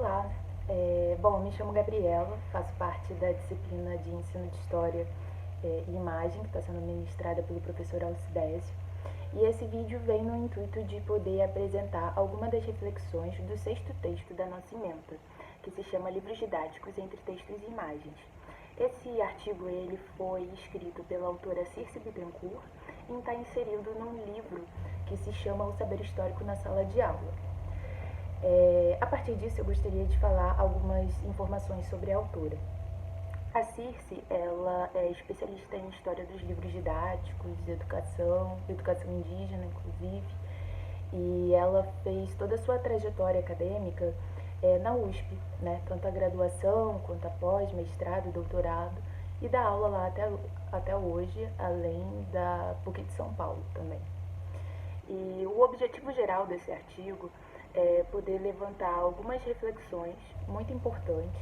Olá, eu me chamo Gabriela, faço parte da disciplina de ensino de História e Imagem, que está sendo ministrada pelo professor Alcidésio. E esse vídeo vem no intuito de poder apresentar algumas das reflexões do sexto texto da nossa ementa, que se chama Livros Didáticos entre Textos e Imagens. Esse artigo ele foi escrito pela autora Circe Bittencourt e está inserido num livro que se chama O Saber Histórico na Sala de Aula. A partir disso, eu gostaria de falar algumas informações sobre a autora. A Circe, ela é especialista em história dos livros didáticos, educação indígena, inclusive, e ela fez toda a sua trajetória acadêmica na USP, né? Tanto a graduação quanto a pós, mestrado, doutorado, e dá aula lá até hoje, além da PUC de São Paulo também. E o objetivo geral desse artigo é poder levantar algumas reflexões muito importantes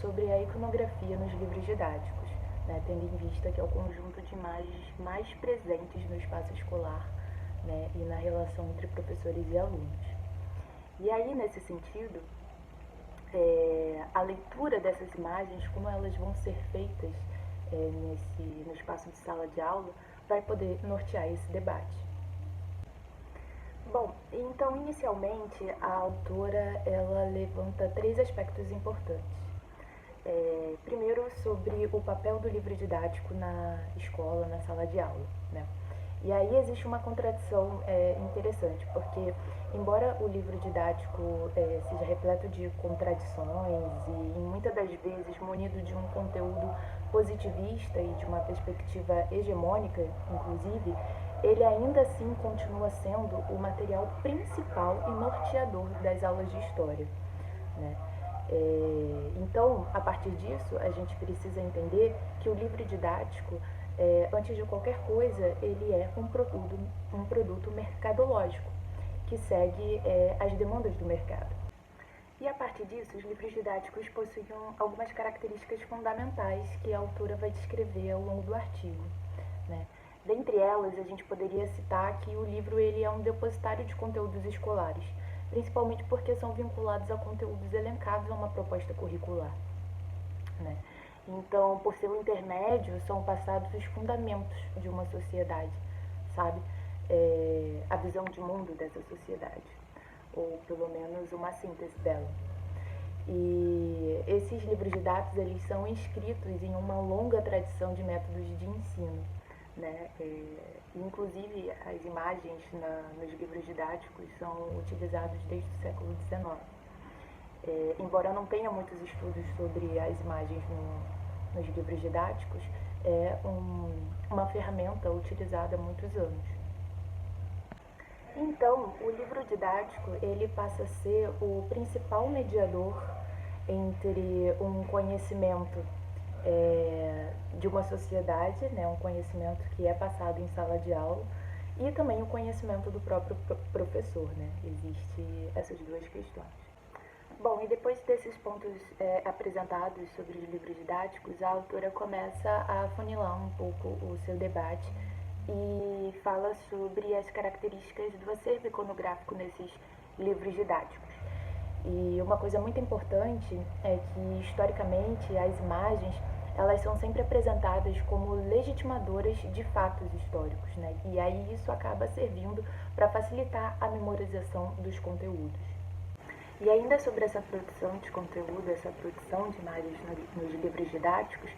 sobre a iconografia nos livros didáticos, né, tendo em vista que é o conjunto de imagens mais presentes no espaço escolar, né, e na relação entre professores e alunos. E aí, nesse sentido, a leitura dessas imagens, como elas vão ser feitas no espaço de sala de aula, vai poder nortear esse debate. Bom, então inicialmente a autora ela levanta três aspectos importantes. Primeiro, sobre o papel do livro didático na escola, na sala de aula, né? E aí existe uma contradição interessante, porque embora o livro didático seja repleto de contradições e muitas das vezes munido de um conteúdo positivista e de uma perspectiva hegemônica, inclusive, ele ainda assim continua sendo o material principal e norteador das aulas de história, né? Então, a partir disso, a gente precisa entender que o livro didático, antes de qualquer coisa, ele é um produto mercadológico, que segue as demandas do mercado. E a partir disso, os livros didáticos possuem algumas características fundamentais que a autora vai descrever ao longo do artigo, né? Dentre elas, a gente poderia citar que o livro ele é um depositário de conteúdos escolares, principalmente porque são vinculados a conteúdos elencados a uma proposta curricular, né? Então, por seu intermédio, são passados os fundamentos de uma sociedade, sabe? A visão de mundo dessa sociedade, ou pelo menos uma síntese dela. E esses livros didáticos, eles são inscritos em uma longa tradição de métodos de ensino, né? Inclusive, as imagens nos livros didáticos são utilizadas desde o século XIX. Embora não tenha muitos estudos sobre as imagens nos livros didáticos, é uma ferramenta utilizada há muitos anos. Então, o livro didático ele passa a ser o principal mediador entre um conhecimento de uma sociedade, né, um conhecimento que é passado em sala de aula, e também o conhecimento do próprio professor, né? Existem essas duas questões. Bom, e depois desses pontos apresentados sobre os livros didáticos, a autora começa a afunilar um pouco o seu debate e fala sobre as características do acervo iconográfico nesses livros didáticos. E uma coisa muito importante é que, historicamente, as imagens elas são sempre apresentadas como legitimadoras de fatos históricos, né? E aí isso acaba servindo para facilitar a memorização dos conteúdos. E ainda sobre essa produção de conteúdo, essa produção de imagens nos livros didáticos,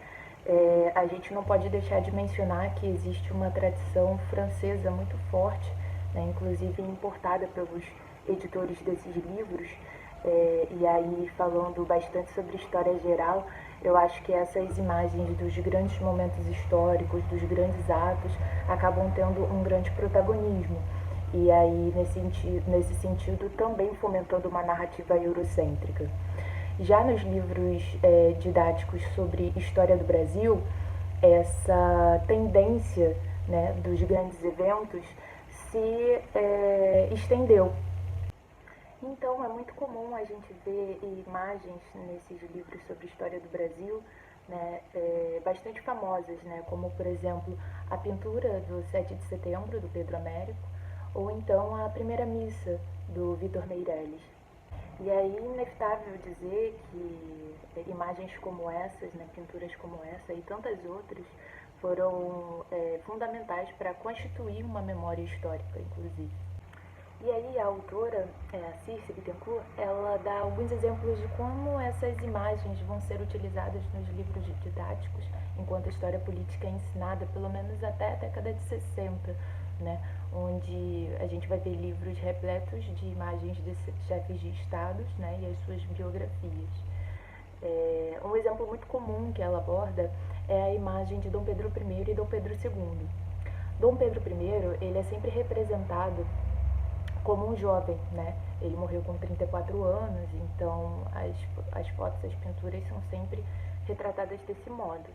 a gente não pode deixar de mencionar que existe uma tradição francesa muito forte, né, inclusive importada pelos editores desses livros, e aí falando bastante sobre história geral, eu acho que essas imagens dos grandes momentos históricos, dos grandes atos, acabam tendo um grande protagonismo. E aí, nesse sentido, também fomentando uma narrativa eurocêntrica. Já nos livros didáticos sobre história do Brasil, essa tendência, né, dos grandes eventos se estendeu. Então, é muito comum a gente ver imagens nesses livros sobre história do Brasil, né, bastante famosas, né, como, por exemplo, a pintura do 7 de setembro, do Pedro Américo, ou então a primeira missa, do Vitor Meirelles. E aí, inevitável dizer que imagens como essas, né, pinturas como essa e tantas outras foram fundamentais para constituir uma memória histórica, inclusive. E aí a autora, a Circe Bittencourt, ela dá alguns exemplos de como essas imagens vão ser utilizadas nos livros didáticos, enquanto a história política é ensinada, pelo menos até a década de 60, né? Onde a gente vai ver livros repletos de imagens de chefes de estados, né? E as suas biografias. Um exemplo muito comum que ela aborda é a imagem de Dom Pedro I e Dom Pedro II. Dom Pedro I, ele é sempre representado como um jovem, né? Ele morreu com 34 anos, então as fotos, as pinturas são sempre retratadas desse modo.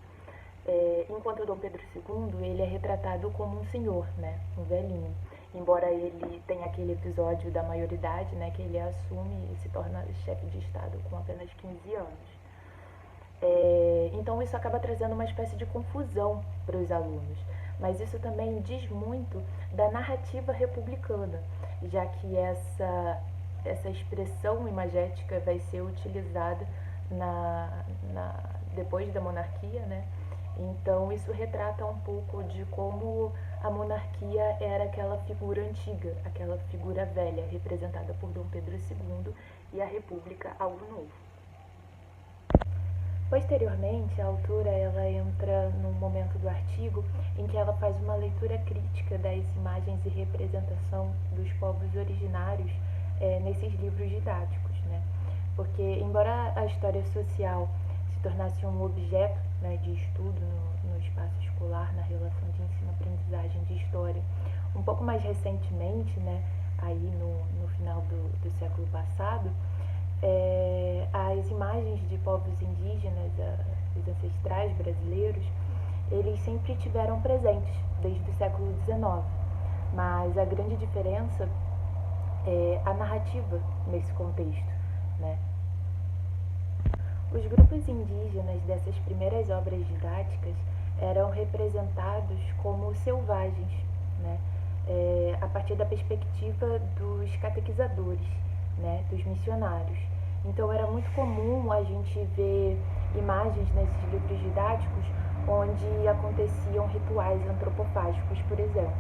Enquanto o Dom Pedro II, ele é retratado como um senhor, né? Um velhinho. Embora ele tenha aquele episódio da maioridade, né? Que ele assume e se torna chefe de Estado com apenas 15 anos. Então isso acaba trazendo uma espécie de confusão para os alunos. Mas isso também diz muito da narrativa republicana, já que essa expressão imagética vai ser utilizada depois da monarquia, né? Então isso retrata um pouco de como a monarquia era aquela figura antiga, aquela figura velha, representada por Dom Pedro II, e a república algo novo. Posteriormente, a autora ela entra num momento do artigo em que ela faz uma leitura crítica das imagens e representação dos povos originários nesses livros didáticos, né? Porque, embora a história social se tornasse um objeto, né, de estudo no espaço escolar, na relação de ensino-aprendizagem de história, um pouco mais recentemente, né, aí no final do século passado, as imagens de povos indígenas, os ancestrais brasileiros, eles sempre tiveram presentes desde o século XIX, mas a grande diferença é a narrativa nesse contexto, né? Os grupos indígenas dessas primeiras obras didáticas eram representados como selvagens, né? A partir da perspectiva dos catequizadores, né? Dos missionários. Então era muito comum a gente ver imagens nesses livros didáticos onde aconteciam rituais antropofágicos, por exemplo.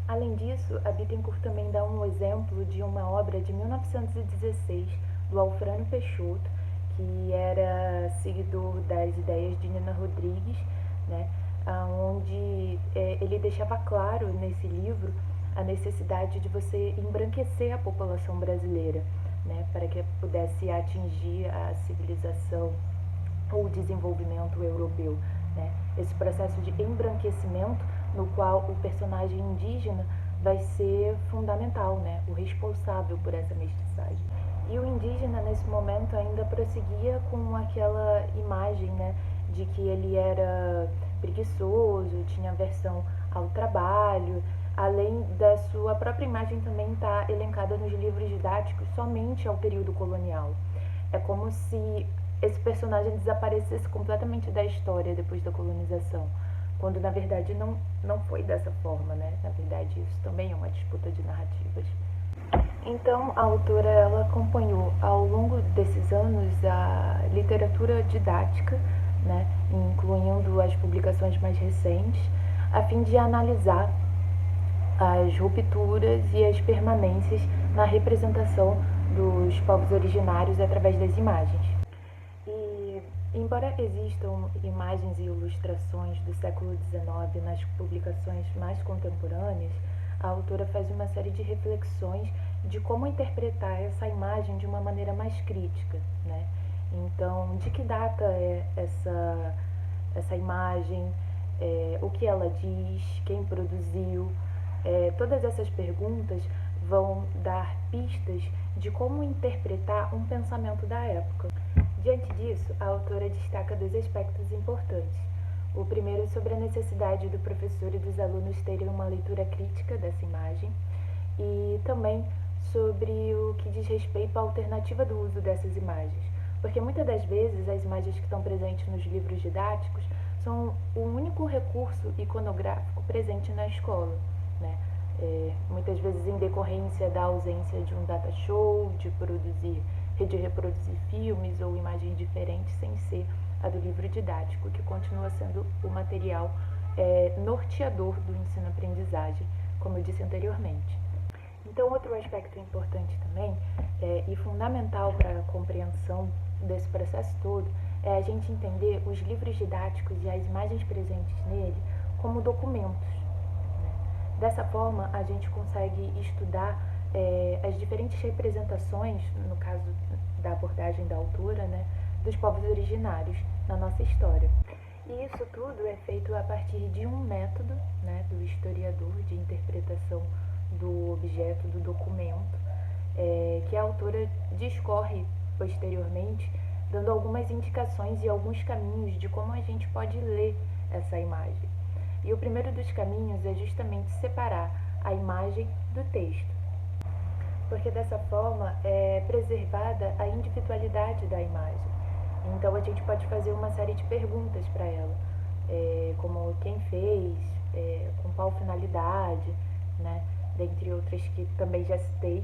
Além disso, a Bittencourt também dá um exemplo de uma obra de 1916 do Alfrânio Peixoto, que era seguidor das ideias de Nina Rodrigues, né, onde ele deixava claro nesse livro a necessidade de você embranquecer a população brasileira, né, para que pudesse atingir a civilização ou o desenvolvimento europeu, né? Esse processo de embranquecimento no qual o personagem indígena vai ser fundamental, né? O responsável por essa mestiçagem. E o indígena, nesse momento, ainda prosseguia com aquela imagem, né, de que ele era preguiçoso, tinha aversão ao trabalho, além da sua própria imagem também estar elencada nos livros didáticos somente ao período colonial. É como se esse personagem desaparecesse completamente da história depois da colonização, quando na verdade não foi dessa forma, né? Na verdade isso também é uma disputa de narrativas. Então a autora ela acompanhou ao longo desses anos a literatura didática, né, incluindo as publicações mais recentes, a fim de analisar as rupturas e as permanências na representação dos povos originários através das imagens. E, embora existam imagens e ilustrações do século XIX nas publicações mais contemporâneas, a autora faz uma série de reflexões de como interpretar essa imagem de uma maneira mais crítica, né? Então, de que data é essa imagem, o que ela diz, quem produziu, todas essas perguntas vão dar pistas de como interpretar um pensamento da época. Diante disso, a autora destaca dois aspectos importantes. O primeiro sobre a necessidade do professor e dos alunos terem uma leitura crítica dessa imagem e também sobre o que diz respeito à alternativa do uso dessas imagens. Porque muitas das vezes as imagens que estão presentes nos livros didáticos são o único recurso iconográfico presente na escola, né? muitas vezes em decorrência da ausência de um data show, de reproduzir filmes ou imagens diferentes sem ser a do livro didático, que continua sendo o material norteador do ensino-aprendizagem, como eu disse anteriormente. Então, outro aspecto importante também e fundamental para a compreensão desse processo todo é a gente entender os livros didáticos e as imagens presentes nele como documentos. Né? Dessa forma, a gente consegue estudar as diferentes representações, no caso da abordagem da autora, né, dos povos originários na nossa história. E isso tudo é feito a partir de um método, né, do historiador de interpretação do objeto, do documento, que a autora discorre posteriormente, dando algumas indicações e alguns caminhos de como a gente pode ler essa imagem. E o primeiro dos caminhos é justamente separar a imagem do texto, porque dessa forma é preservada a individualidade da imagem. Então a gente pode fazer uma série de perguntas para ela, como quem fez, com qual finalidade, né? Dentre outras que também já citei,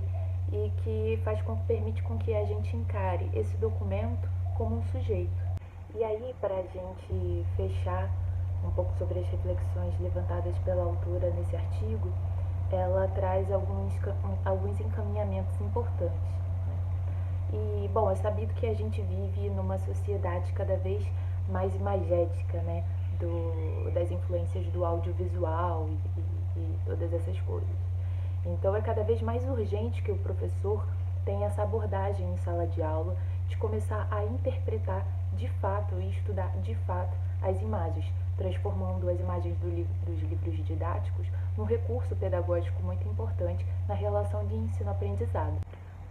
e que permite com que a gente encare esse documento como um sujeito. E aí, para a gente fechar um pouco sobre as reflexões levantadas pela autora nesse artigo, ela traz alguns encaminhamentos importantes. Né? E, bom, é sabido que a gente vive numa sociedade cada vez mais imagética, né? Das influências do audiovisual e todas essas coisas. Então, é cada vez mais urgente que o professor tenha essa abordagem em sala de aula de começar a interpretar de fato e estudar de fato as imagens, transformando as imagens dos livros didáticos num recurso pedagógico muito importante na relação de ensino-aprendizado.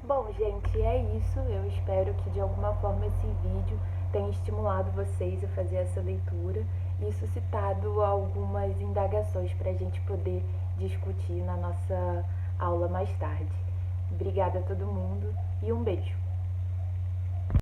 Bom, gente, é isso. Eu espero que de alguma forma esse vídeo tenha estimulado vocês a fazer essa leitura e suscitado algumas indagações para a gente poder discutir na nossa aula mais tarde. Obrigada a todo mundo e um beijo!